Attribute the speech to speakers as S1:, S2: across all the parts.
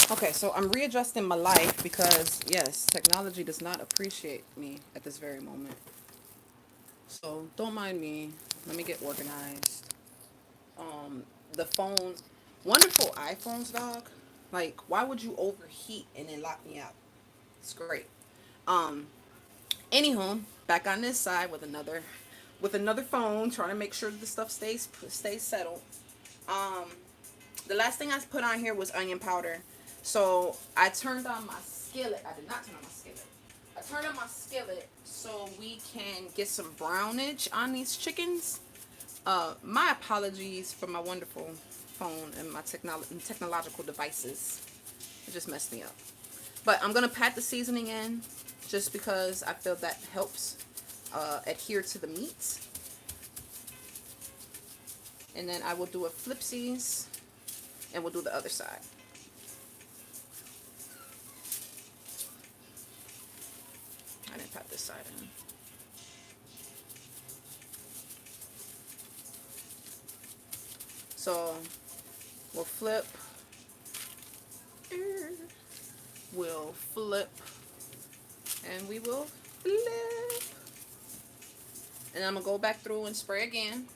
S1: Okay, so I'm readjusting my life because, yes, technology does not appreciate me at this very moment. So don't mind me. Let me get organized. The phone, wonderful iPhones, dog. Like, why would you overheat and then lock me out? It's great. Um, Anywho, back on this side with another phone, trying to make sure that the stuff stays settled. Um, the last thing I put on here was onion powder. So I turned on my skillet. I did not turn on my skillet. I turned on my skillet so we can get some brownage on these chickens. My apologies for my wonderful phone and my technological devices. It just messed me up. But I'm gonna pat the seasoning in just because I feel that helps adhere to the meat. And then I will do a flipsies and we'll do the other side. I didn't pat this side in. So we'll flip. We'll flip. And we will flip. And I'm going to go back through and spray again.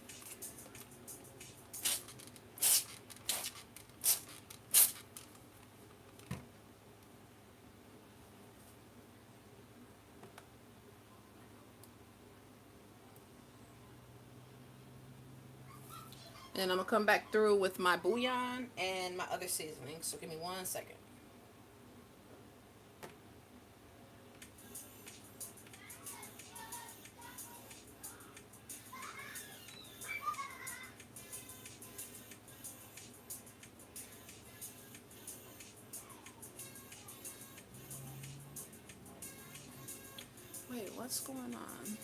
S1: And I'm going to come back through with my bouillon and my other seasoning. So give me 1 second. Wait, what's going on?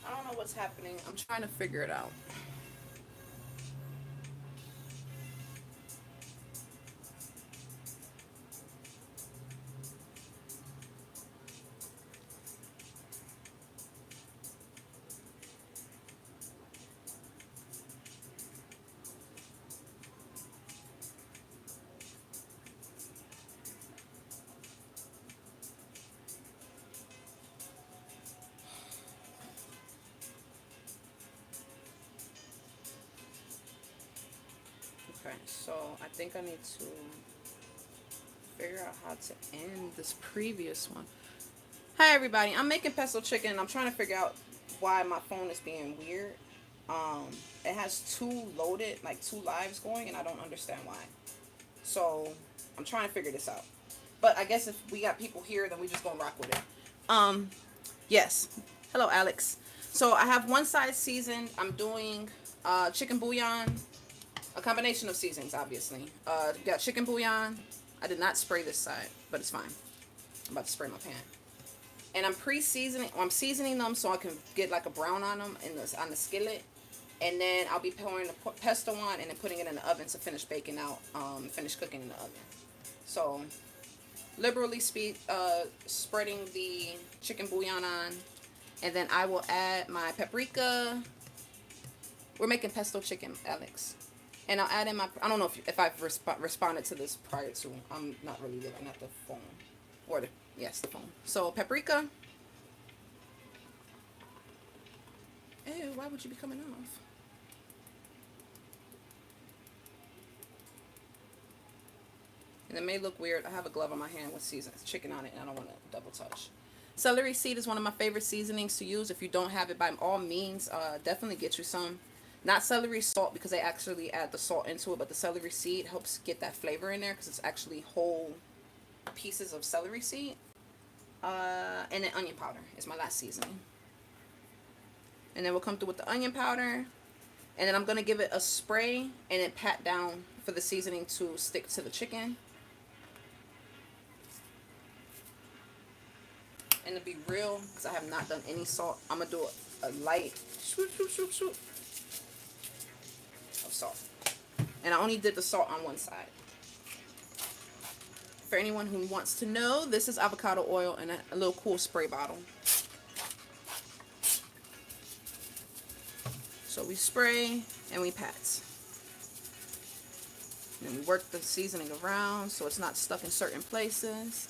S1: I don't know what's happening. I'm trying to figure it out. Okay, so I think I need to figure out how to end this previous one. Hi everybody, I'm making pesto chicken. I'm trying to figure out why my phone is being weird. Um, it has two loaded, like two lives going, and I don't understand why. So I'm trying to figure this out. But I guess if we got people here, then we just gonna rock with it. Um, yes. Hello, Alex. So I have one side seasoned. I'm doing chicken bouillon, a combination of seasonings, obviously. Got chicken bouillon. I did not spray this side, but it's fine. I'm about to spray my pan. And I'm pre-seasoning. I'm seasoning them so I can get like a brown on them on the skillet. And then I'll be pouring the pesto on and then putting it in the oven to finish baking out, finish cooking in the oven. So liberally spreading the chicken bouillon on, and then I will add my paprika. We're making pesto chicken, Alex. And I'll add in my, I don't know if I've responded to this prior to. I'm not really looking at the phone. Or the, yes, the phone. So paprika. Ew, why would you be coming off? And it may look weird. I have a glove on my hand with seasoned chicken on it, and I don't want to double touch. Celery seed is one of my favorite seasonings to use. If you don't have it, by all means, definitely get you some. Not celery salt because they actually add the salt into it, but the celery seed helps get that flavor in there because it's actually whole pieces of celery seed. And then onion powder is my last seasoning. And then we'll come through with the onion powder. And then I'm going to give it a spray and then pat down for the seasoning to stick to the chicken. And to be real, because I have not done any salt, I'm going to do a light swoop, swoop, swoop, swoop of salt. And I only did the salt on one side. For anyone who wants to know, this is avocado oil in a little cool spray bottle. So we spray and we pat. And we work the seasoning around so it's not stuck in certain places.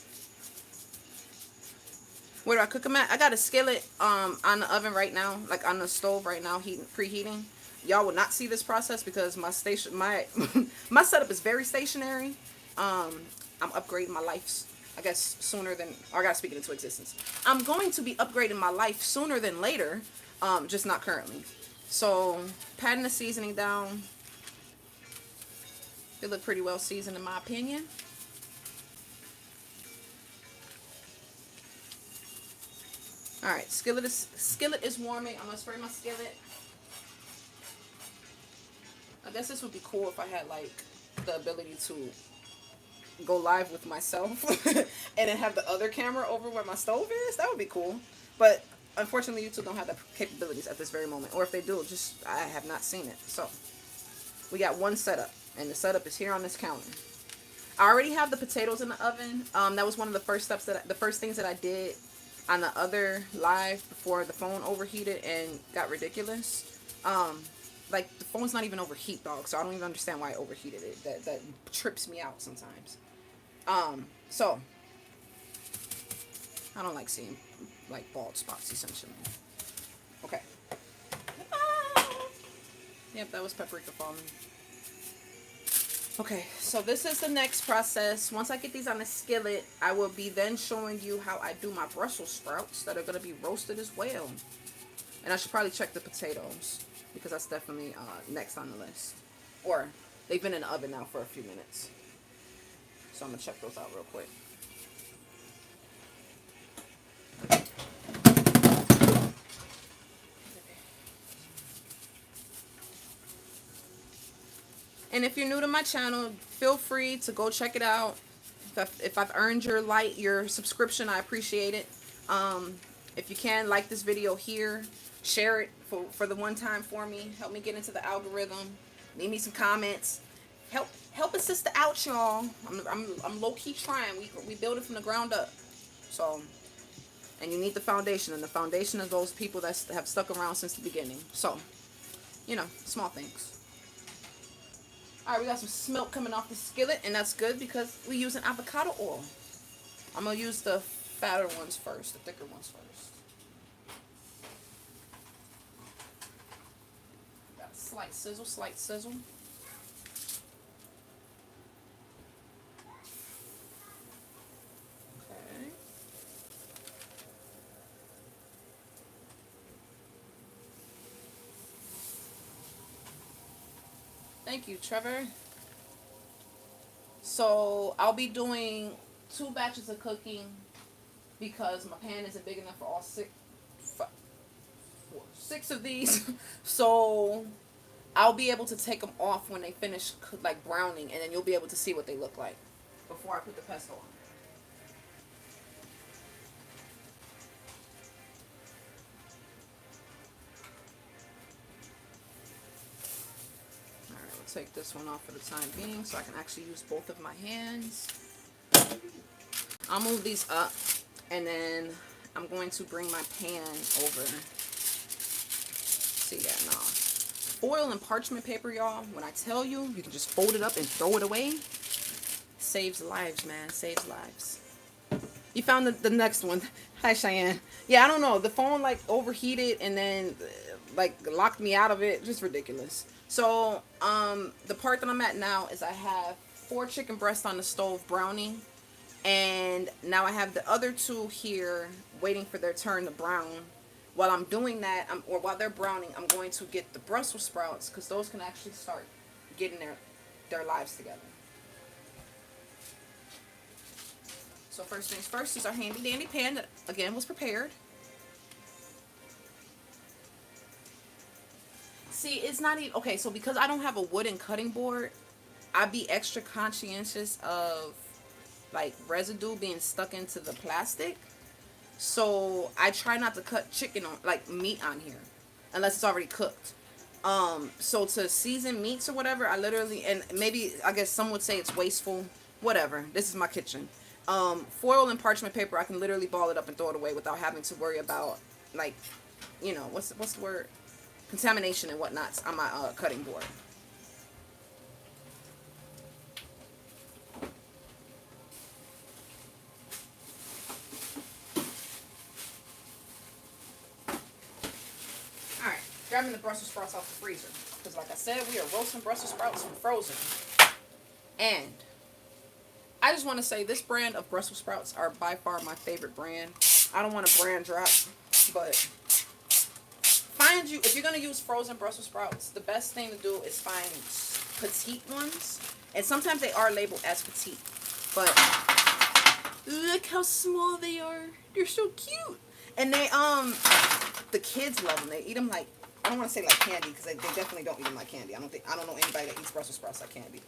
S1: Where do I cook them at? I got a skillet on the oven right now, like on the stove right now, preheating. Y'all will not see this process because my my setup is very stationary. I'm upgrading my life, I guess, sooner than, or I gotta speak it into existence. I'm going to be upgrading my life sooner than later, just not currently. So, patting the seasoning down. They look pretty well seasoned in my opinion. Alright, skillet is warming. I'm gonna spray my skillet. I guess this would be cool if I had like the ability to go live with myself and then have the other camera over where my stove is. That would be cool. But unfortunately YouTube don't have the capabilities at this very moment. Or if they do, just I have not seen it. So we got one setup, and the setup is here on this counter. I already have the potatoes in the oven. That was one of the first steps the first things that I did on the other live before the phone overheated and got ridiculous. Like the phone's not even overheat, dog, so I don't even understand why I overheated it. That trips me out sometimes. So I don't like seeing like bald spots essentially. Okay. Yep, that was paprika falling. Okay, so this is the next process. Once I get these on the skillet, I will be then showing you how I do my Brussels sprouts that are going to be roasted as well. And I should probably check the potatoes because that's definitely next on the list. Or they've been in the oven now for a few minutes. So I'm going to check those out real quick. And if you're new to my channel, feel free to go check it out. If I've earned your subscription, I appreciate it. If you can, like this video here, share it for the one time for me. Help me get into the algorithm. Leave me some comments. Help a sister out, y'all. I'm low key trying. We build it from the ground up. So, and you need the foundation, and the foundation is those people that have stuck around since the beginning. So, you know, small things. Alright, we got some smoke coming off the skillet, and that's good because we're using avocado oil. I'm going to use the fatter ones first, the thicker ones first. Got a slight sizzle, slight sizzle. Okay. Thank you, Trevor. So I'll be doing 2 batches of cooking because my pan isn't big enough for all 6 of these. So I'll be able to take them off when they finish like browning, and then you'll be able to see what they look like before I put the pesto on. Take this one off for the time being so I can actually use both of my hands. I'll move these up, and then I'm going to bring my pan over. See that now? Foil and parchment paper, y'all. When I tell you, you can just fold it up and throw it away. Saves lives, man. Saves lives. You found the next one. Hi, Cheyenne. Yeah, I don't know. The phone like overheated and then like locked me out of it. Just ridiculous. So, the part that I'm at now is I have 4 chicken breasts on the stove browning, and now I have the other 2 here waiting for their turn to brown. While I'm doing that, or while they're browning, I'm going to get the Brussels sprouts because those can actually start getting their lives together. So first things first is our handy dandy pan that again was prepared. See, it's not even, okay, so because I don't have a wooden cutting board, I'd be extra conscientious of, like, residue being stuck into the plastic. So, I try not to cut chicken on, like, meat on here, unless it's already cooked. So to season meats or whatever, I literally, and maybe I guess some would say it's wasteful. Whatever. This is my kitchen. Foil and parchment paper, I can literally ball it up and throw it away without having to worry about, like, what's the word? Contamination and whatnots on my cutting board. Alright, grabbing the Brussels sprouts off the freezer. Because like I said, we are roasting Brussels sprouts from frozen. And I just want to say this brand of Brussels sprouts are by far my favorite brand. I don't want to brand drop, but if you're going to use frozen Brussels sprouts, the best thing to do is find petite ones. And sometimes they are labeled as petite. But look how small they are. They're so cute. And they, the kids love them. They eat them like, I don't want to say like candy, because they definitely don't eat them like candy. I don't know anybody that eats Brussels sprouts like candy.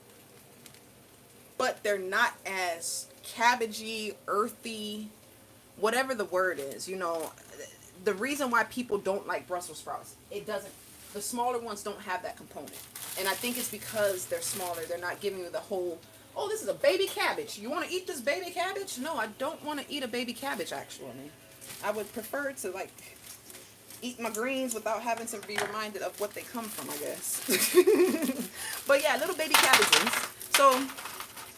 S1: But they're not as cabbagey, earthy, whatever the word is. The reason why people don't like Brussels sprouts, the smaller ones don't have that component. And I think it's because they're smaller. They're not giving you the whole, oh, this is a baby cabbage. You want to eat this baby cabbage? No, I don't want to eat a baby cabbage, actually. I would prefer to, like, eat my greens without having to be reminded of what they come from, I guess. But yeah, little baby cabbages. So,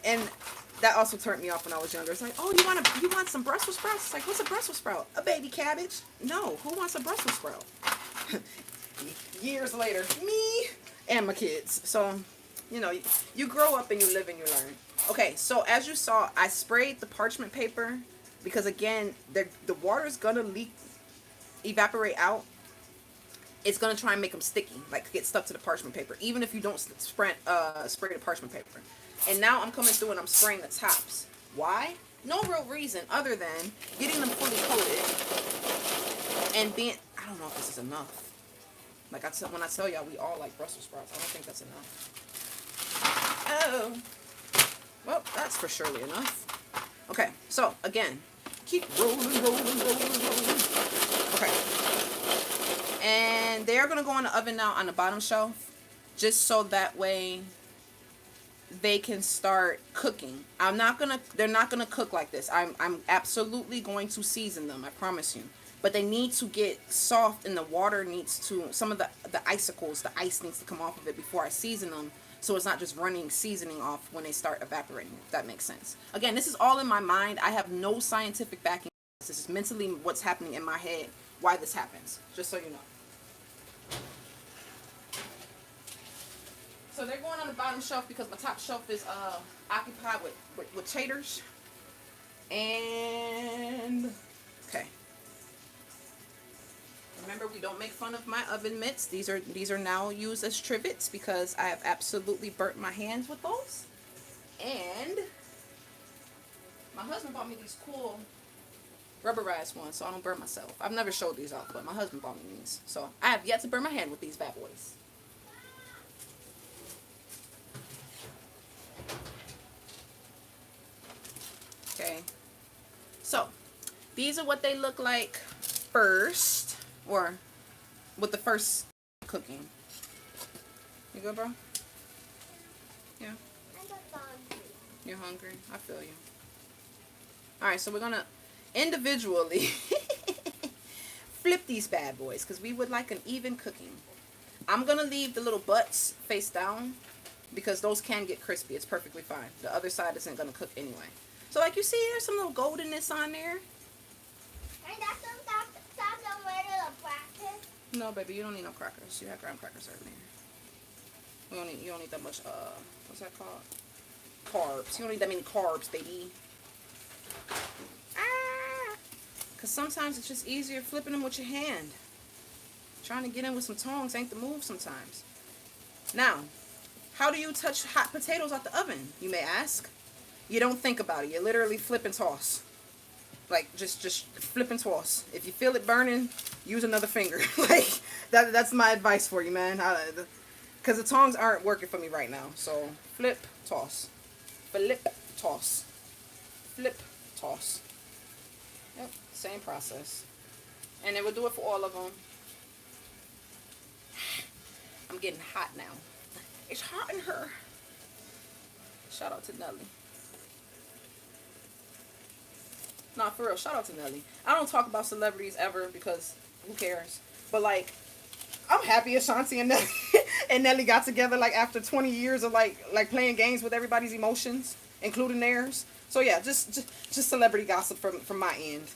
S1: and that also turned me off when I was younger. It's like, oh, you want some Brussels sprouts? It's like, what's a Brussels sprout? A baby cabbage? No, who wants a Brussels sprout? Years later, me and my kids. So, you grow up and you live and you learn. Okay, so as you saw, I sprayed the parchment paper because, again, the water's gonna evaporate out. It's gonna try and make them sticky, like get stuck to the parchment paper, even if you don't spray the parchment paper. And now I'm coming through and I'm spraying the tops. Why? No real reason other than getting them fully coated and being, I don't know if this is enough. Like when I tell y'all we all like Brussels sprouts, I don't think that's enough. Oh. Well, that's for surely enough. Okay, so again, keep rolling. Okay. And they're going to go in the oven now on the bottom shelf, just so that way they can start cooking. They're not gonna cook like this. I'm absolutely going to season them, I promise you. But they need to get soft, and the water needs to, some of the icicles, the ice needs to come off of it before I season them, so it's not just running seasoning off when they start evaporating, if that makes sense. Again, this is all in my mind. I have no scientific backing. This is mentally what's happening in my head, why this happens, just so you know. So they're going on the bottom shelf because my top shelf is occupied with taters. And, okay. Remember, we don't make fun of my oven mitts. These are now used as trivets because I have absolutely burnt my hands with those. And my husband bought me these cool rubberized ones so I don't burn myself. I've never showed these off, but my husband bought me these. So I have yet to burn my hand with these bad boys. Okay, so these are what they look like first, or with the first cooking. You good, bro? Yeah. You're hungry? I feel you. Alright, so we're gonna individually flip these bad boys because we would like an even cooking. I'm gonna leave the little butts face down because those can get crispy. It's perfectly fine. The other side isn't gonna cook anyway. So like you see, there's some little goldenness on there.
S2: And that's some little crackers.
S1: No, baby, you don't need no crackers. You have graham crackers right there. You don't need that much, what's that called? Carbs. You don't need that many carbs, baby. Because sometimes it's just easier flipping them with your hand. Trying to get in with some tongs ain't the move sometimes. Now, how do you touch hot potatoes out the oven, you may ask? You don't think about it. You literally flip and toss. Like, just flip and toss. If you feel it burning, use another finger. Like, that's my advice for you, man. Because the tongs aren't working for me right now. So, flip, toss. Flip, toss. Flip, toss. Yep, same process. And then we'll do it for all of them. I'm getting hot now. It's hot in her. Shout out to Nelly. Nah, for real, shout out to Nelly. I don't talk about celebrities ever because who cares? But like, I'm happy Ashanti and Nelly and Nelly got together like after 20 years of like playing games with everybody's emotions, including theirs. So yeah, just celebrity gossip from my end.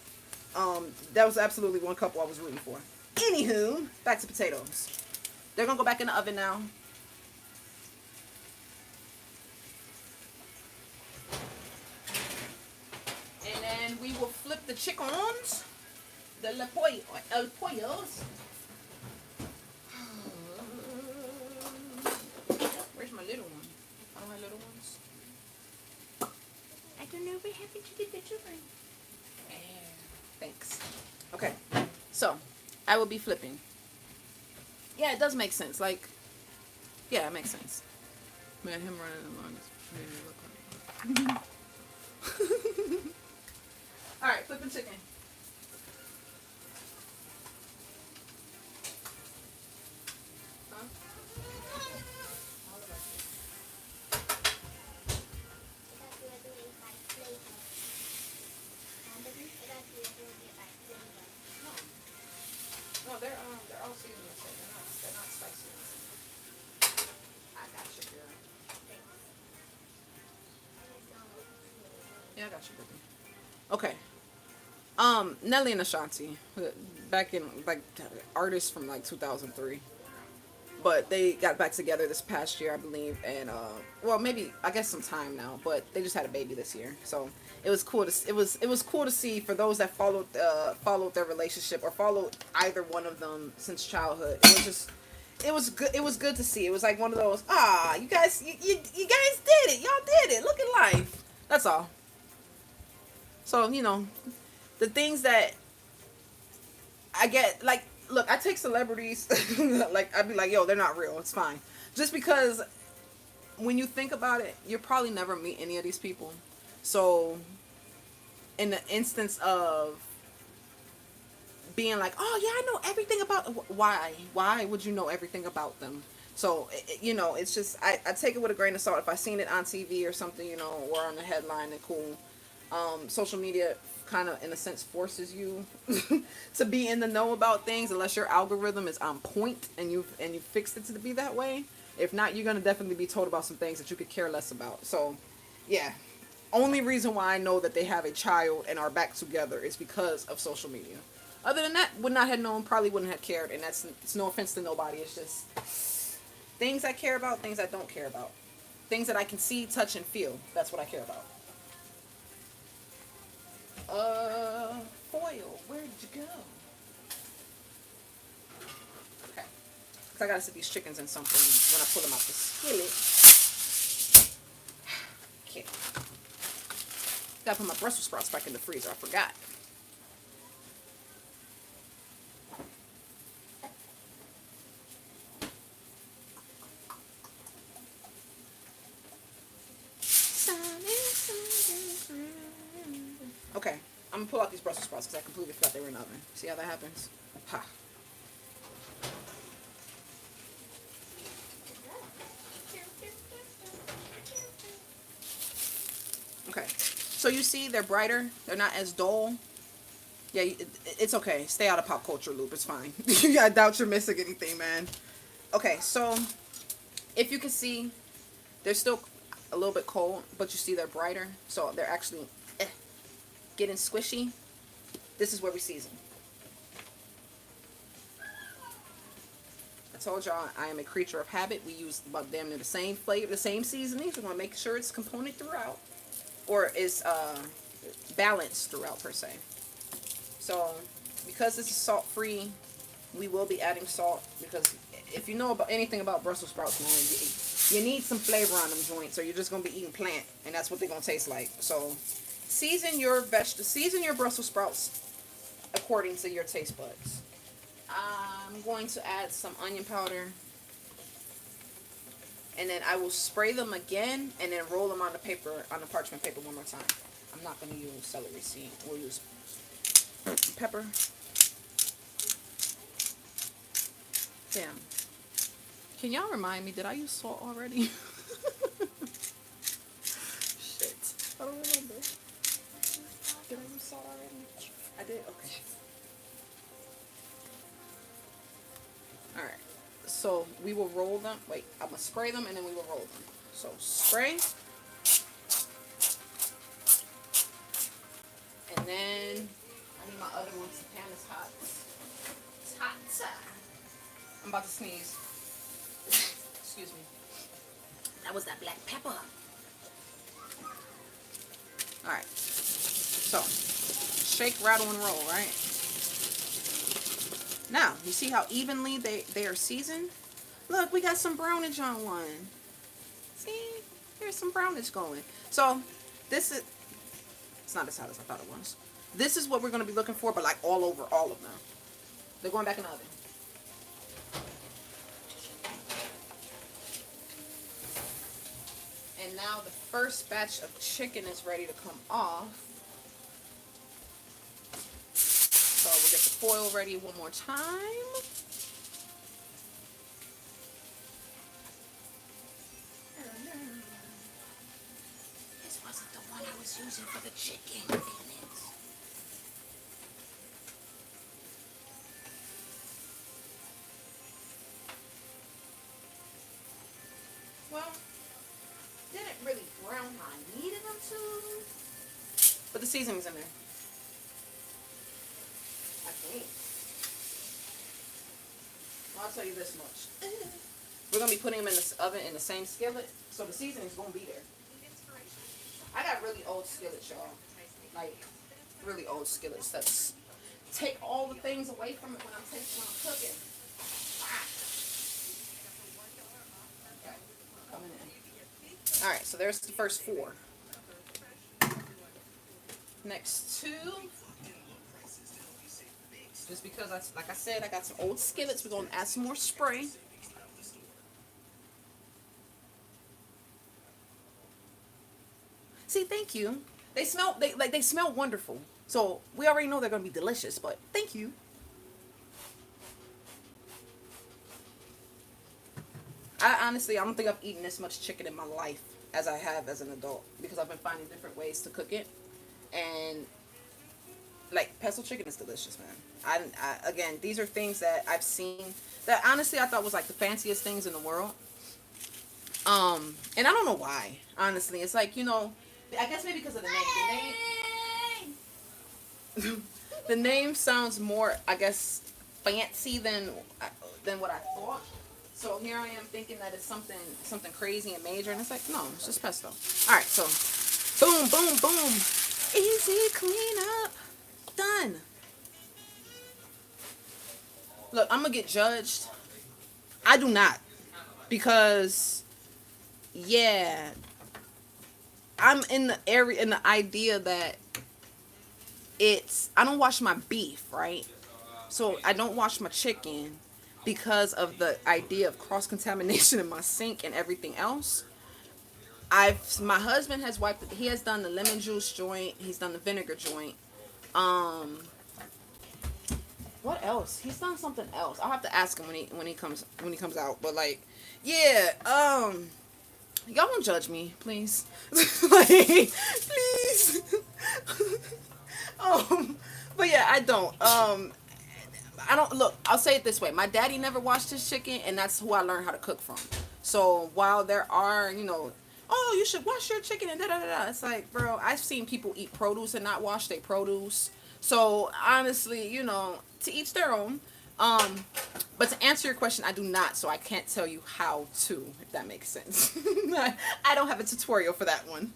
S1: That was absolutely one couple I was rooting for. Anywho, back to potatoes. They're gonna go back in the oven now. And then we will flip the chickens. El pollos. Where's my little one? I don't have little ones. I don't know what happened to the little one. Thanks. Okay, so I will be flipping. Yeah, it does make sense. Like, yeah, it makes sense. Man, him running along is made me look like. All right, flipping chicken. Huh? No, they're all seasoned the same. They're not spicy. I got you, girl. Yeah, I got you, baby. Okay. Nelly and Ashanti, back in like artists from like 2003, but they got back together this past year, I believe, and well, maybe I guess some time now, but they just had a baby this year, so it was cool to it was cool to see for those that followed their relationship or followed either one of them since childhood. It was just it was good to see. It was like one of those you guys you guys did it, y'all did it. Look at life. That's all. So the things that I get, like, look, I take celebrities, like, I'd be like, yo, they're not real. It's fine. Just because when you think about it, you'll probably never meet any of these people. So, in the instance of being like, oh, yeah, I know everything about, why would you know everything about them? So, it's just, I take it with a grain of salt. If I seen it on TV or something, or on the headline, and cool. Social media kind of in a sense forces you to be in the know about things unless your algorithm is on point and you fixed it to be that way. If not, you're gonna definitely be told about some things that you could care less about. So yeah, only reason why I know that they have a child and are back together is because of social media. Other than that, would not have known, probably wouldn't have cared, and it's no offense to nobody. It's just things I care about, things I don't care about, things that I can see, touch, and feel. That's what I care about. Foil, where'd you go? Okay. Because I gotta set these chickens in something when I pull them out the skillet. Okay. Gotta put my Brussels sprouts back in the freezer, I forgot. Okay, I'm gonna pull out these Brussels sprouts because I completely forgot they were in the oven. See how that happens? Ha. Okay, so you see they're brighter. They're not as dull. Yeah, it's okay. Stay out of pop culture loop. It's fine. I doubt you're missing anything, man. Okay, so if you can see, they're still a little bit cold, but you see they're brighter. So they're actually getting squishy. This is where we season. I told y'all I am a creature of habit. We use about damn near the same flavor, the same seasonings. We're gonna make sure it's component throughout, or is balanced throughout per se. So because this is salt free, we will be adding salt because if you know about anything about Brussels sprouts, man, you need some flavor on them joints, or you're just gonna be eating plant, and that's what they're gonna taste like. So season your Brussels sprouts according to your taste buds. I'm going to add some onion powder, and then I will spray them again, and then roll them on the parchment paper one more time. I'm not going to use celery seed. We'll use pepper. Damn. Can y'all remind me, did I use salt already? Shit. I don't remember. Did I use salt already? I did? Okay. Alright. So we will roll them. Wait, I'm going to spray them and then we will roll them. So spray. And then I need my other one. The pan is hot. It's hot. I'm about to sneeze. Excuse me. That was that black pepper. Alright. So, shake, rattle, and roll, right? Now, you see how evenly they are seasoned? Look, we got some brownage on one. See? There's some brownage going. So, this is... It's not as hot as I thought it was. This is what we're going to be looking for, but like all over all of them. They're going back in the oven. And now the first batch of chicken is ready to come off. So we'll get the foil ready one more time. This wasn't the one I was using for the chicken. Damn it. Well, didn't really brown how I needed them to. But the seasoning's in there. I think. Well, I'll tell you this much. We're going to be putting them in the oven in the same skillet. So the seasoning's going to be there. I got really old skillets, y'all. Like, really old skillets. That's take all the things away from it when I'm cooking. Okay, coming in. All right, so there's the first 4. Next 2. Just because, like I said, I got some old skillets. We're going to add some more spray. See, thank you. They smell wonderful. So we already know they're going to be delicious, but thank you. I don't think I've eaten this much chicken in my life as I have as an adult, because I've been finding different ways to cook it. And like, pesto chicken is delicious, man. Again, these are things that I've seen that honestly I thought was like the fanciest things in the world. And I don't know why, honestly. It's like, you know, I guess maybe because of the name. The name sounds more, I guess, fancy than what I thought. So here I am thinking that it's something crazy and major, and it's like, no, it's just pesto. All right, so boom, boom, boom, easy clean up, done. Look, I'm gonna get judged. I do not, because yeah, I'm in the idea that I don't wash my beef, right? So I don't wash my chicken because of the idea of cross-contamination in my sink and everything else. My husband has wiped it. He has done the lemon juice joint. He's done the vinegar joint. What else? He's done something else. I'll have to ask him when he comes out. But like, yeah, y'all don't judge me, please. Like, please. But yeah, I don't. Look, I'll say it this way. My daddy never washed his chicken, and that's who I learned how to cook from. So while there are, you know, oh, you should wash your chicken and da-da-da-da, it's like, bro, I've seen people eat produce and not wash their produce. So honestly, you know, to each their own. But to answer your question, I do not, so I can't tell you how to, if that makes sense. I don't have a tutorial for that one.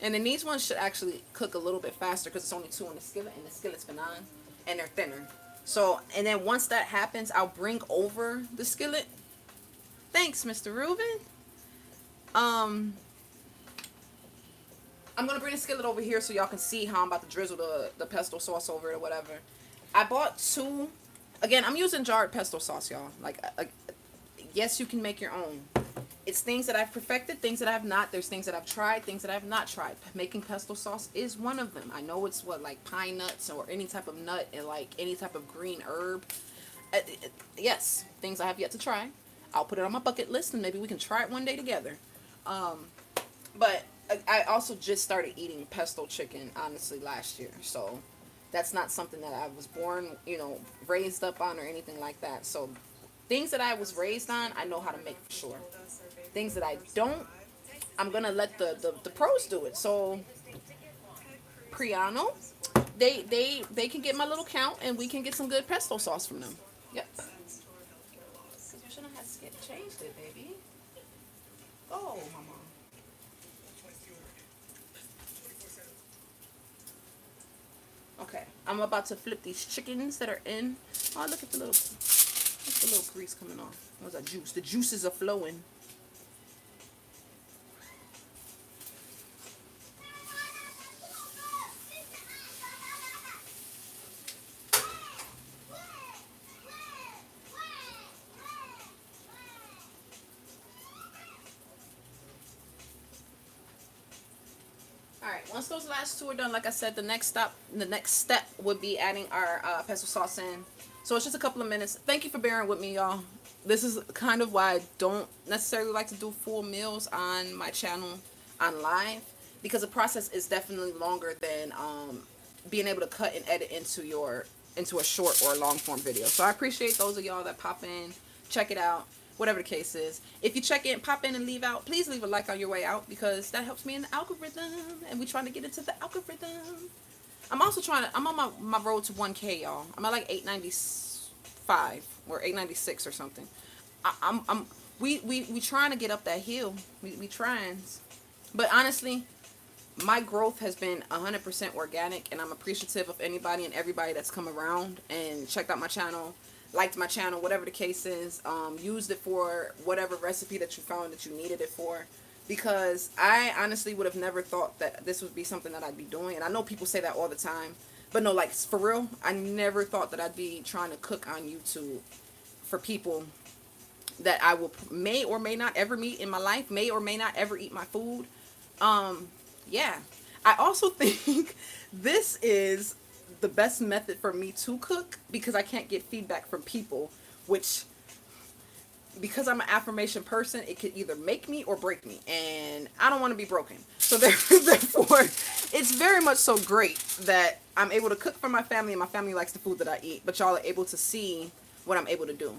S1: And then these ones should actually cook a little bit faster because it's only 2 in the skillet, and the skillet's been on, and they're thinner. So, and then once that happens, I'll bring over the skillet. Thanks, Mr. Reuben. I'm going to bring the skillet over here so y'all can see how I'm about to drizzle the pesto sauce over it or whatever. I bought 2. Again, I'm using jarred pesto sauce, y'all. Like, yes, you can make your own. It's things that I've perfected, things that I've not. There's things that I've tried, things that I've not tried. Making pesto sauce is one of them. I know it's what, like pine nuts or any type of nut and like any type of green herb. Yes, things I have yet to try. I'll put it on my bucket list and maybe we can try it one day together. But I also just started eating pesto chicken, honestly, last year. So that's not something that I was born, raised up on or anything like that. So things that I was raised on, I know how to make for sure. Things that I don't, I'm going to let the pros do it. So Priano, they can get my little count and we can get some good pesto sauce from them. Yep. You shouldn't have changed it, baby. Oh, mama. Okay, I'm about to flip these chickens that are in. Oh, look at the little grease coming off. What's that juice? The juices are flowing. Alright, once those last two are done, like I said, the next step would be adding our pesto sauce in. So it's just a couple of minutes. Thank you for bearing with me, y'all. This is kind of why I don't necessarily like to do full meals on my channel on live, because the process is definitely longer than being able to cut and edit into a short or a long form video. So I appreciate those of y'all that pop in, check it out, whatever the case is. If you check in, pop in and leave out, please leave a like on your way out because that helps me in the algorithm, and we're trying to get into the algorithm. I'm also I'm on my road to 1K, y'all. I'm at like 895 or 896 or something. We trying to get up that hill. We trying. But honestly, my growth has been 100% organic, and I'm appreciative of anybody and everybody that's come around and checked out my channel, liked my channel, whatever the case is, used it for whatever recipe that you found that you needed it for, because I honestly would have never thought that this would be something that I'd be doing. And I know people say that all the time, but no, like for real, I never thought that I'd be trying to cook on YouTube for people that I may or may not ever meet in my life, may or may not ever eat my food. Yeah, I also think this is the best method for me to cook because I can't get feedback from people, which, because I'm an affirmation person, it could either make me or break me, and I don't want to be broken. So therefore, it's very much so great that I'm able to cook for my family, and my family likes the food that I eat, but y'all are able to see what I'm able to do.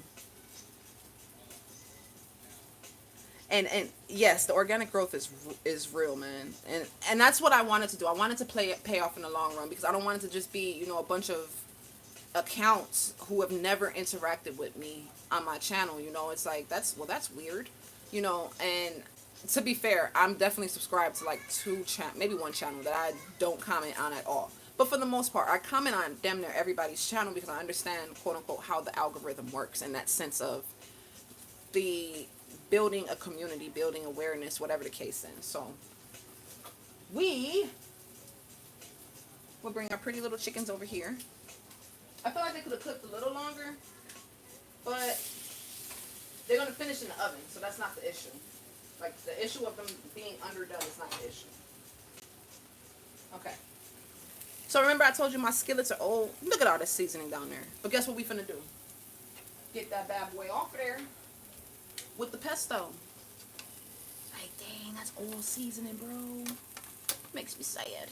S1: And yes, the organic growth is real, man. And that's what I wanted to do. I wanted to pay off in the long run, because I don't want it to just be, a bunch of accounts who have never interacted with me on my channel. It's like, that's weird. And to be fair, I'm definitely subscribed to like maybe one channel that I don't comment on at all. But for the most part, I comment on damn near everybody's channel because I understand, quote unquote, how the algorithm works, in that sense of the building a community, building awareness, whatever the case is. So we'll bring our pretty little chickens over here. I feel like they could have cooked a little longer, but they're going to finish in the oven, so that's not the issue. Like, the issue of them being underdone is not the issue. Okay. So remember I told you my skillets are old? Look at all this seasoning down there. But guess what we finna do? Get that bad boy off of there with the pesto. Like, dang, that's old seasoning, bro. Makes me sad.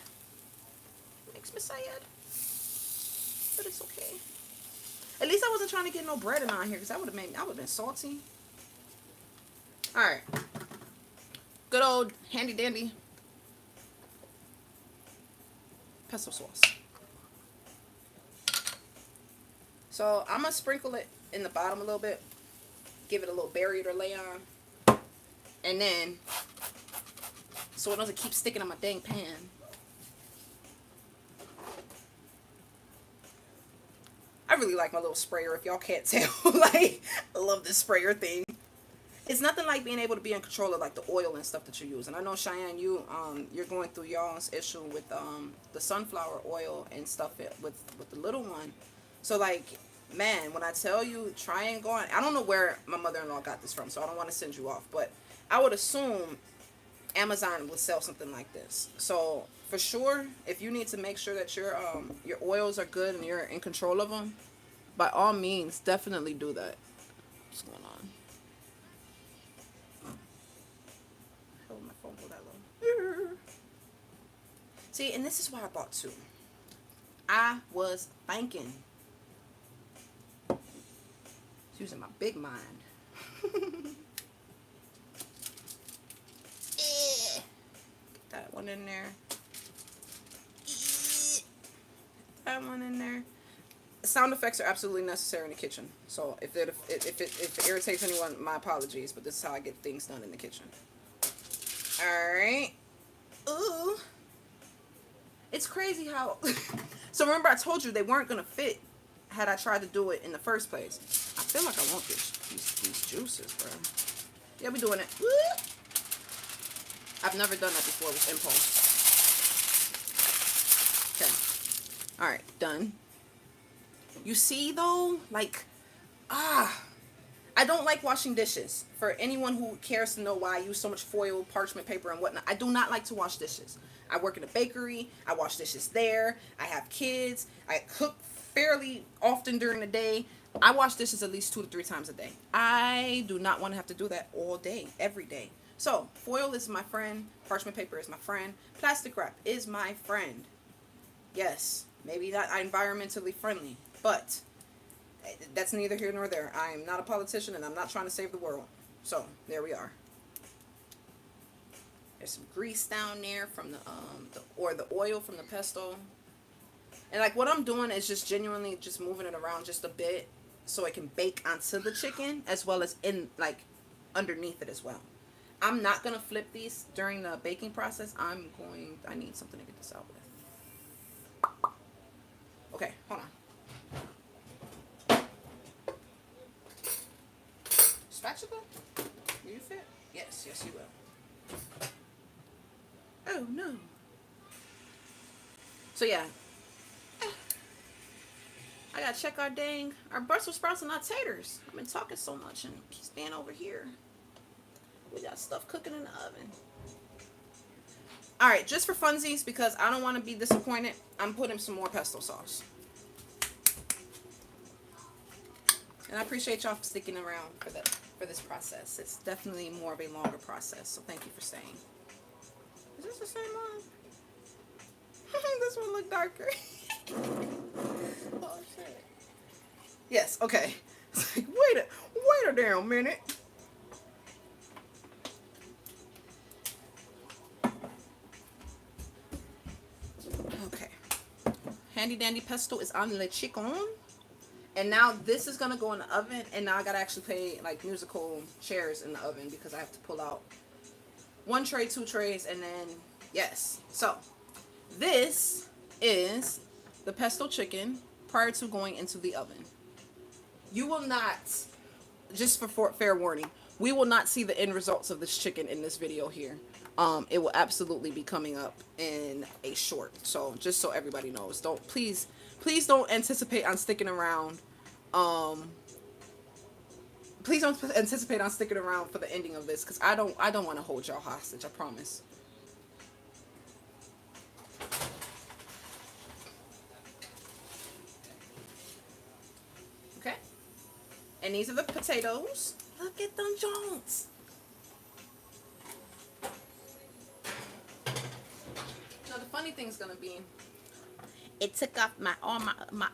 S1: Makes me sad. But it's okay. At least I wasn't trying to get no bread in on here, because I would have been salty. Alright. Good old handy dandy pesto sauce. So I'm gonna sprinkle it in the bottom a little bit, give it a little barrier to lay on, and then so it doesn't keep sticking on my dang pan. I really like my little sprayer, if y'all can't tell. Like, I love this sprayer thing. It's nothing like being able to be in control of like the oil and stuff that you use. And I know, Cheyenne, you're going through y'all's issue with the sunflower oil and stuff with the little one. So like, man, when I tell you, try and go on. I don't know where my mother-in-law got this from, so I don't want to send you off. But I would assume Amazon would sell something like this. So for sure, if you need to make sure that your oils are good and you're in control of them, by all means, definitely do that. What's going on? How would my phone go that low? See, and this is why I bought two. I was thinking, using my big mind. Get that one in there. Get that one in there. Sound effects are absolutely necessary in the kitchen. So if it irritates anyone, my apologies. But this is how I get things done in the kitchen. All right. Ooh. It's crazy how. So remember, I told you they weren't gonna fit had I tried to do it in the first place. I feel like I want these juices, bro. Yeah, we doing it. Woo! I've never done that before with impulse. Okay. All right, done. You see though, like, I don't like washing dishes. For anyone who cares to know why I use so much foil, parchment paper, and whatnot, I do not like to wash dishes. I work in a bakery. I wash dishes there. I have kids. I cook fairly often during the day. I wash dishes at least 2 to 3 times a day. I do not want to have to do that all day, every day. So, foil is my friend. Parchment paper is my friend. Plastic wrap is my friend. Yes, maybe not environmentally friendly, but that's neither here nor there. I'm not a politician, and I'm not trying to save the world. So, there we are. There's some grease down there from the oil from the pesto. And like what I'm doing is just genuinely just moving it around just a bit so it can bake onto the chicken as well as in like underneath it as well. I'm not going to flip these during the baking process. I need something to get this out with. Okay, hold on. Spatula? Will you fit? Yes, you will. Oh no. So yeah. I gotta check our Brussels sprouts and our taters. I've been talking so much and he's being over here. We got stuff cooking in the oven. Alright, just for funsies, because I don't want to be disappointed, I'm putting some more pesto sauce. And I appreciate y'all for sticking around for this process. It's definitely more of a longer process, so thank you for staying. Is this the same one? This one look darker. Oh shit. Yes, okay. It's like, wait a damn minute. Okay. Handy dandy pesto is on le chicken. And now this is gonna go in the oven, and now I gotta actually play like musical chairs in the oven because I have to pull out 1 tray, 2 trays, and then yes. So this is the pesto chicken prior to going into the oven. You will not, just for fair warning, we will not see the end results of this chicken in this video here. It will absolutely be coming up in a short. So just so everybody knows, please don't anticipate on sticking around. Please don't anticipate on sticking around for the ending of this, because I don't want to hold y'all hostage. I promise. Okay. And these are the potatoes. Look at them Jones. Now the funny thing's gonna be, it took off my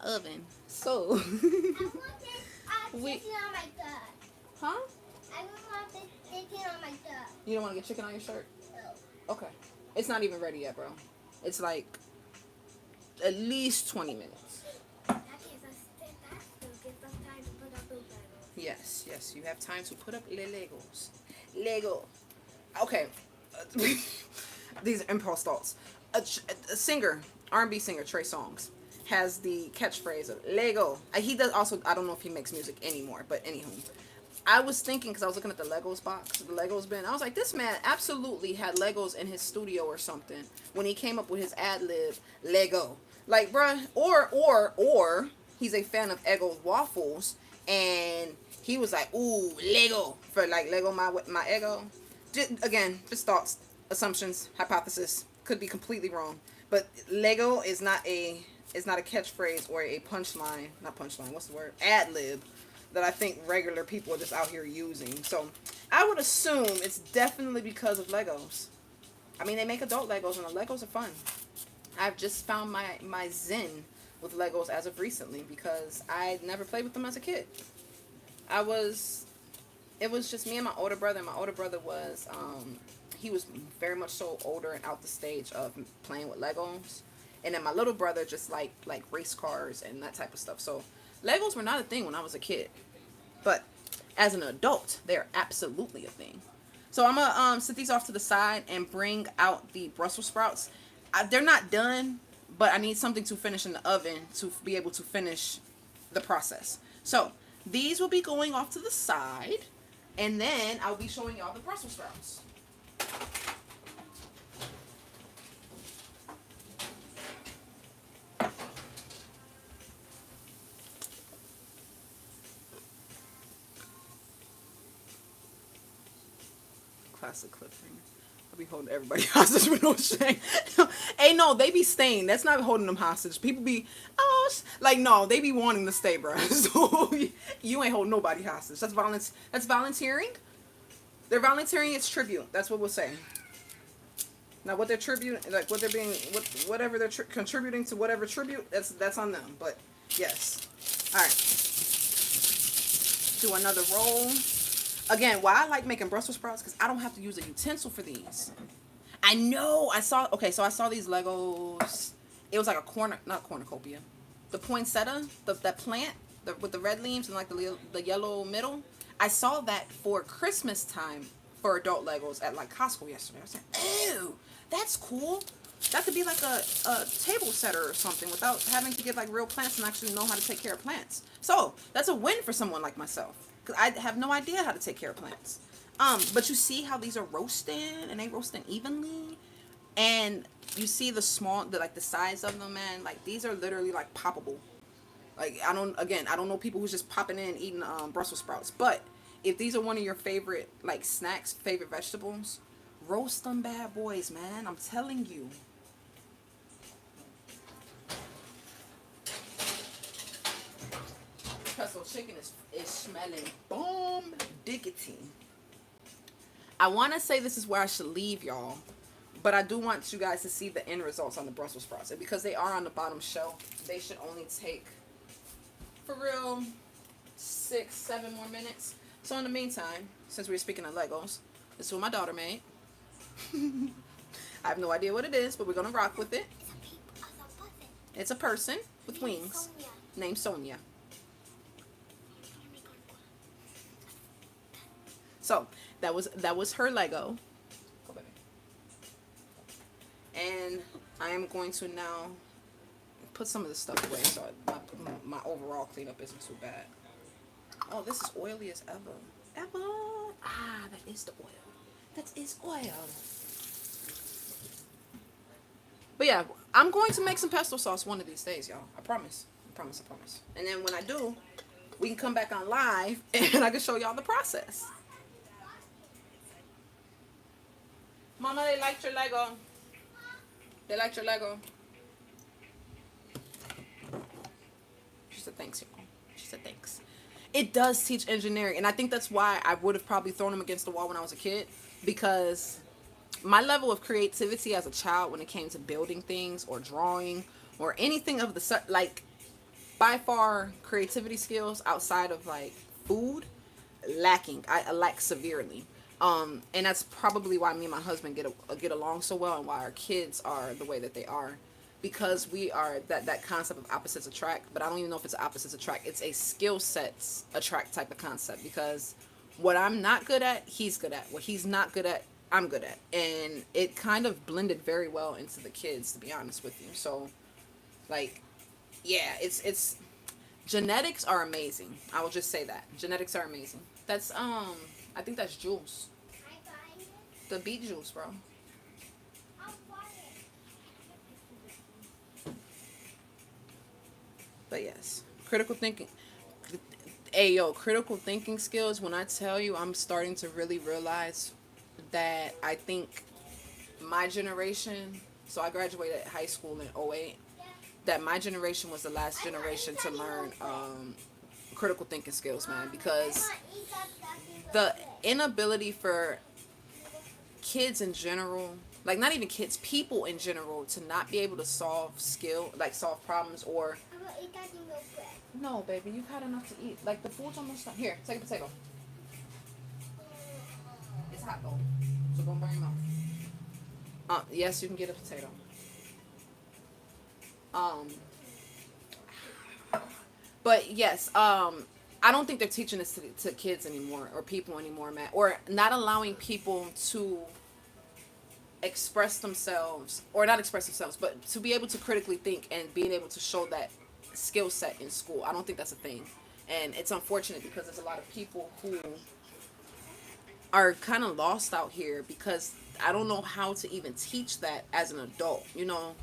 S1: oven. So
S2: I want this chicken on my gut.
S1: Huh?
S2: I want this chicken on my gut.
S1: You don't want to get chicken on your shirt?
S2: No.
S1: Okay. It's not even ready yet, bro. It's like at least 20 minutes.
S2: That gives us time to put up those Legos.
S1: Yes, you have time to put up the Legos. Lego. Okay. These are impulse thoughts. A singer, R&B singer, Trey Songz, has the catchphrase of Lego. He does also, I don't know if he makes music anymore, but anywho. I was thinking, because I was looking at the Legos box, the Legos bin, I was like, this man absolutely had Legos in his studio or something when he came up with his ad-lib, Lego. Like, bruh, or he's a fan of Eggo's waffles, and he was like, ooh, Lego, for like Lego my Eggo. Just thoughts, assumptions, hypothesis. Could be completely wrong. But Lego is not a catchphrase or a punchline. Not punchline. What's the word? Ad lib that I think regular people are just out here using. So I would assume it's definitely because of Legos. I mean, they make adult Legos, and the Legos are fun. I've just found my zen with Legos as of recently because I never played with them as a kid. It was just me and my older brother. And my older brother was, he was very much so older and out the stage of playing with Legos. And then my little brother just like race cars and that type of stuff. So Legos were not a thing when I was a kid. But as an adult, they're absolutely a thing. So I'm going to set these off to the side and bring out the Brussels sprouts. They're not done, but I need something to finish in the oven to be able to finish the process. So these will be going off to the side, and then I'll be showing y'all the Brussels sprouts. Classic cliffhanger. I'll be holding everybody hostage with no shame. Hey, no, they be staying. That's not holding them hostage. People be, like, no, they be wanting to stay, bro. So you ain't holding nobody hostage. That's violence. That's volunteering. They're volunteering. It's tribute. That's what we'll say. Now, what they're tribute, like what they're being, whatever they're contributing to, whatever tribute, that's on them. But yes, all right. Do another roll. Again, why I like making Brussels sprouts because I don't have to use a utensil for these. I know. I saw these Legos. It was like a not cornucopia. The poinsettia, that plant with the red leaves and like the yellow middle. I saw that for Christmas time for adult Legos at like Costco yesterday. I was like, ew, that's cool. That could be like a table setter or something without having to get like real plants and actually know how to take care of plants. So that's a win for someone like myself. Because I have no idea how to take care of plants. But you see how these are roasting, and they roasting evenly, and you see the size of them, man. Like these are literally like poppable. Like I don't know people who's just popping in eating Brussels sprouts. But if these are one of your favorite like snacks, favorite vegetables, roast them bad boys, man. I'm telling you. Pesto chicken is smelling bomb diggity. I want to say this is where I should leave y'all, but I do want you guys to see the end results on the Brussels sprouts. And because they are on the bottom shelf, they should only take, for real, 6-7 more minutes. So in the meantime, since we're speaking of Legos, this is what my daughter made. I have no idea what it is, but we're going to rock with it. It's a person with wings named Sonia. So that was her Lego. And I am going to now put some of this stuff away so my overall cleanup isn't too bad. Oh, this is oily as ever. Ah, that is the oil. That is oil. But yeah, I'm going to make some pesto sauce one of these days, y'all. I promise. I promise. And then when I do, we can come back on live and I can show y'all the process. Mama, they liked your Lego. They liked your Lego. She said thanks, y'all. She said thanks. It does teach engineering. And I think that's why I would have probably thrown them against the wall when I was a kid. Because my level of creativity as a child when it came to building things or drawing or anything of the like, by far, creativity skills outside of like food, lacking. I lack severely. And that's probably why me and my husband get along so well, and why our kids are the way that they are, because we are that concept of opposites attract. But I don't even know if it's opposites attract. It's a skill sets attract type of concept, because what I'm not good at, he's good at. What he's not good at, I'm good at. And it kind of blended very well into the kids, to be honest with you. So, like, yeah, it's genetics are amazing. I will just say that genetics are amazing. That's I think that's Jules. The beet juice, bro. But yes, critical thinking. Hey, yo, critical thinking skills. When I tell you, I'm starting to really realize that I think my generation, so I graduated high school in '08, that my generation was the last generation to learn critical thinking skills, man, because the inability for kids in general, like not even kids, people in general, to not be able to solve problems or
S2: I'm gonna eat that in real quick.
S1: no, baby, you've had enough to eat. Like the food's almost done. Here, take a potato. It's hot though, so don't burn your mouth. Yes, you can get a potato. Um, but yes, I don't think they're teaching this to kids anymore or people anymore, Matt, or not allowing people to express themselves or not express themselves, but to be able to critically think and being able to show that skill set in school. I don't think that's a thing, and it's unfortunate because there's a lot of people who are kind of lost out here because I don't know how to even teach that as an adult. You know,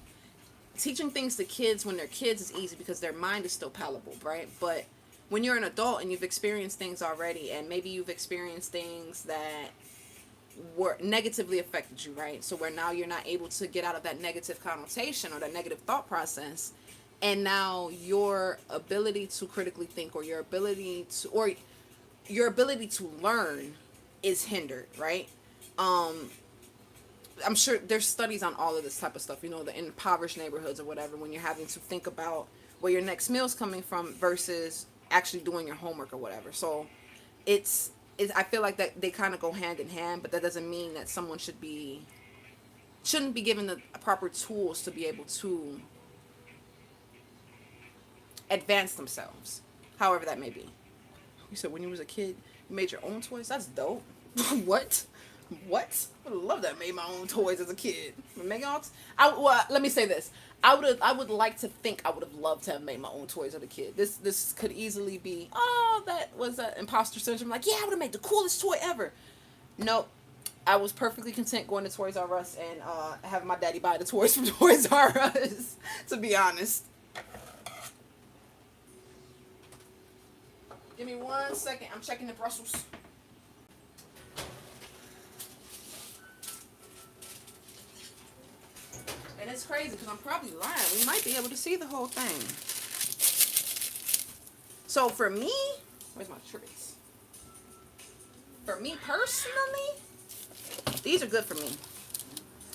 S1: teaching things to kids when they're kids is easy because their mind is still palatable, right? But when you're an adult and you've experienced things already, and maybe you've experienced things that were negatively affected you, right? So where now you're not able to get out of that negative connotation or that negative thought process, and now your ability to critically think or your ability to learn is hindered, right? I'm sure there's studies on all of this type of stuff, you know, the impoverished neighborhoods or whatever, when you're having to think about where your next meal's coming from versus actually doing your homework or whatever. So I feel like that they kind of go hand in hand, but that doesn't mean that someone shouldn't be given the proper tools to be able to advance themselves, however that may be. You said when you was a kid, you made your own toys? That's dope. What? What? I would love that. I made my own toys as a kid. Let me say this. I would like to think I would have loved to have made my own toys as a kid. This could easily be, oh, that was an imposter syndrome. Like, yeah, I would have made the coolest toy ever. Nope. I was perfectly content going to Toys R Us and having my daddy buy the toys from Toys R Us, to be honest. Give me 1 second. I'm checking the Brussels. And it's crazy because I'm probably lying. We might be able to see the whole thing. So for me, where's my treats? For me personally, these are good for me.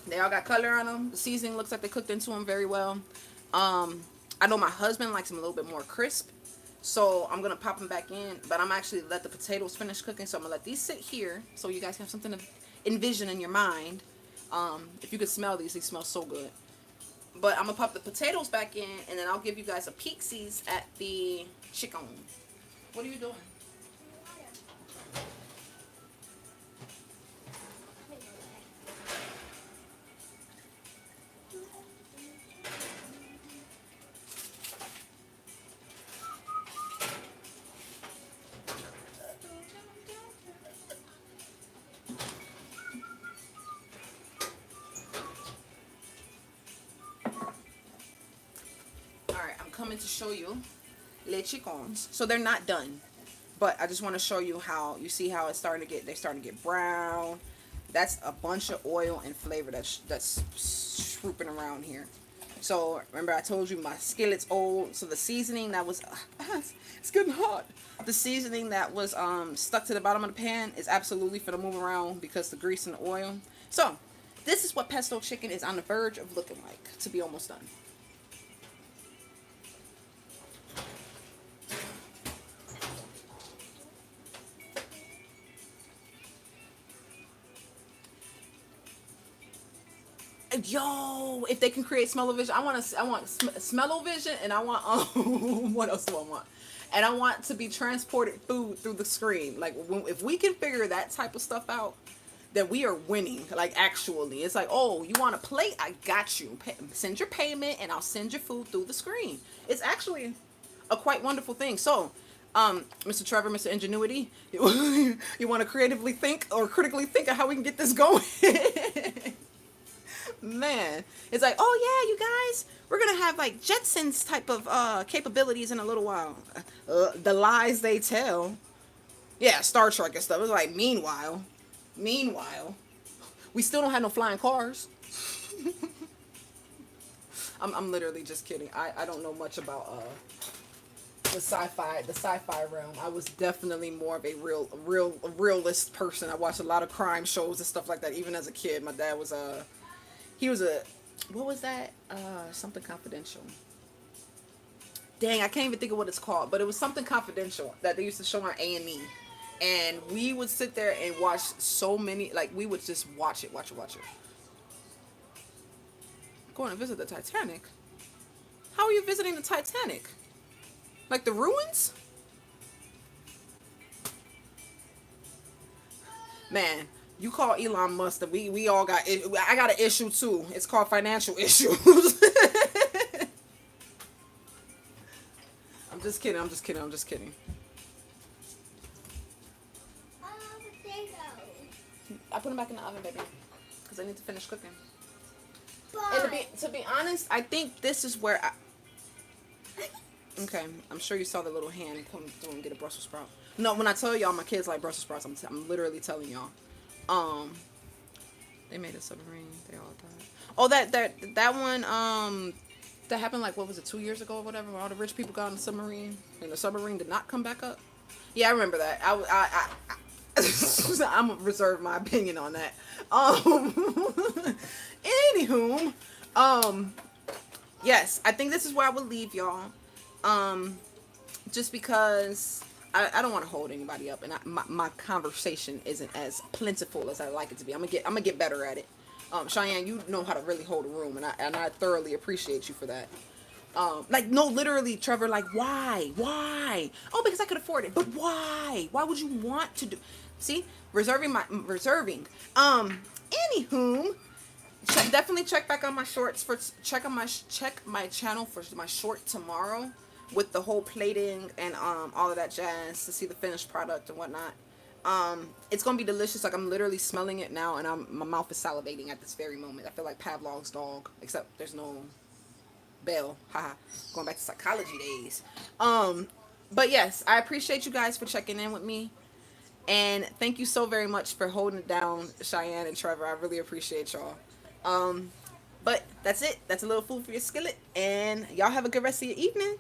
S1: They all got color on them. The seasoning looks like they cooked into them very well. I know my husband likes them a little bit more crisp. So I'm going to pop them back in. But I'm actually let the potatoes finish cooking. So I'm going to let these sit here so you guys have something to envision in your mind. If you could smell these smell so good. But I'm going to pop the potatoes back in, and then I'll give you guys a peek-sees at the chicken. What are you doing? Coming to show you les chickens. So they're not done, but I just want to show you how you see how they're starting to get brown. That's a bunch of oil and flavor that's swooping around here. So remember I told you my skillet's old, so the seasoning that was it's getting hot. The seasoning that was stuck to the bottom of the pan is absolutely for to move around because the grease and the oil. So this is what pesto chicken is on the verge of looking like to be almost done. Yo, if they can create smell-o-vision, I want smell-o-vision, and I want what else do I want? And I want to be transported food through the screen. Like if we can figure that type of stuff out, then we are winning. Like actually, it's like, oh, you want a plate? I got you. Send your payment, and I'll send your food through the screen. It's actually a quite wonderful thing. So, Mr. Trevor, Mr. Ingenuity, you want to creatively think or critically think of how we can get this going? Man, it's like, oh yeah, you guys, we're gonna have like Jetsons type of capabilities in a little while. The lies they tell. Yeah, Star Trek and stuff. It's like meanwhile, We still don't have no flying cars. I'm literally just kidding. I don't know much about the sci-fi realm. I was definitely more of a realist person. I watched a lot of crime shows and stuff like that. Even as a kid, my dad was he was a what was that? Something Confidential. Dang, I can't even think of what it's called, but it was Something Confidential that they used to show on A&E. And we would sit there and watch so many, like we would just watch it. Going to visit the Titanic. How are you visiting the Titanic? Like the ruins? Man, you call Elon Musk, that we all got. I got an issue too. It's called financial issues. I'm just kidding. I'm just kidding.
S2: Potatoes.
S1: I put them back in the oven, baby, because I need to finish cooking.
S2: But
S1: And to be honest, I think this is where I. Okay, I'm sure you saw the little hand come through and get a Brussels sprout. No, when I tell y'all my kids like Brussels sprouts, I'm literally telling y'all. They made a submarine. They all died. Oh, that one. That happened like what was it 2 years ago or whatever? Where all the rich people got on the submarine and the submarine did not come back up. Yeah, I remember that. I'm gonna reserve my opinion on that. Anywho, yes, I think this is where I would leave y'all. Just because I don't want to hold anybody up, and my conversation isn't as plentiful as I like it to be. I'm gonna get better at it. Cheyenne, you know how to really hold a room, and I thoroughly appreciate you for that. Like no, literally, Trevor. Like why? Oh, because I could afford it. But why? Why would you want to do? See, reserving. Anywho. Definitely check back on my shorts check my channel for my short tomorrow with the whole plating and all of that jazz to see the finished product and whatnot. It's gonna be delicious. Like I'm literally smelling it now, and my mouth is salivating at this very moment. I feel like Pavlov's dog, except there's no bell. Haha. Going back to psychology days. But yes, I appreciate you guys for checking in with me. And thank you so very much for holding it down, Cheyenne and Trevor. I really appreciate y'all. But that's it. That's a little food for your skillet. And y'all have a good rest of your evening.